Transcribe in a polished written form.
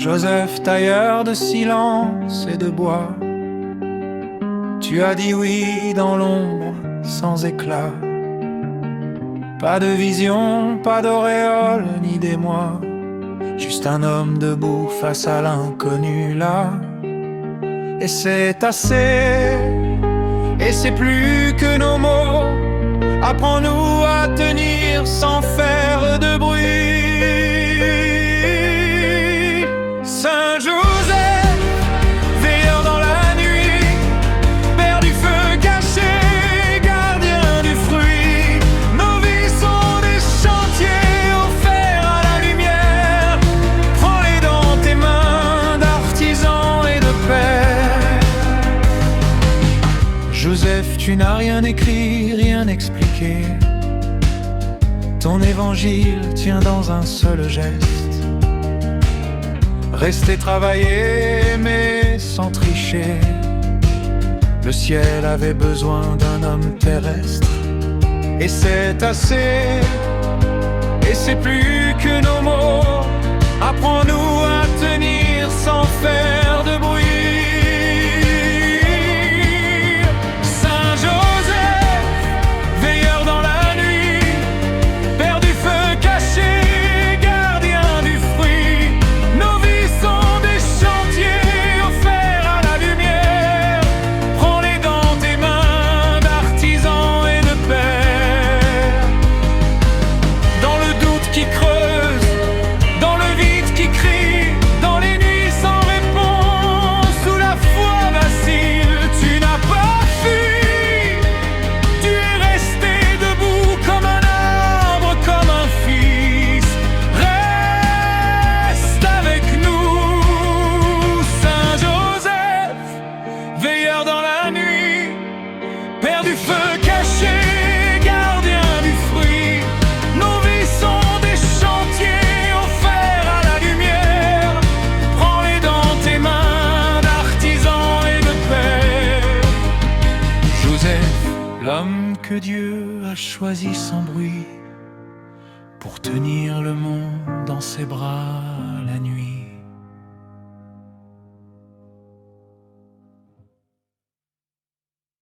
Joseph, tailleur de silence et de bois, tu as dit oui dans l'ombre sans éclat. Pas de vision, pas d'auréole ni d'émoi, juste un homme debout face à l'inconnu là. Et c'est assez, et c'est plus que nos mots. Apprends-nous à tenir sans faire de bruit. Saint Joseph, veilleur dans la nuit, père du feu caché, gardien du fruit. Nos vies sont des chantiers offerts à la lumière. Prends-les dans tes mains d'artisan et de père. Joseph, tu n'as rien écrit, rien expliqué. Ton évangile tient dans un seul geste: rester travailler, mais sans tricher. Le ciel avait besoin d'un homme terrestre. Et c'est assez, et c'est plus que nos mots. Apprends-nous à tenir sans faire de bruit. Saint Joseph, veilleur dans la nuit, père du feu caché, gardien du fruit. Nos vies sont des chantiers offerts à la lumière. Prends-les dans tes mains d'artisan et de père. Dans le doute qui creuse, dans le vide qui crie, dans les nuits sans réponse, où la foi vacille, tu n'as pas fui. Tu es resté debout comme un arbre, comme un fils. Reste avec nous, Saint Joseph, veilleur dans la nuit, père du feu caché, gardien du fruit. Nos vies sont des chantiers offerts à la lumière. Prends-les dans tes mains d'artisan et de père. Joseph, l'homme que Dieu a choisi sans bruit pour tenir le monde dans ses bras la nuit.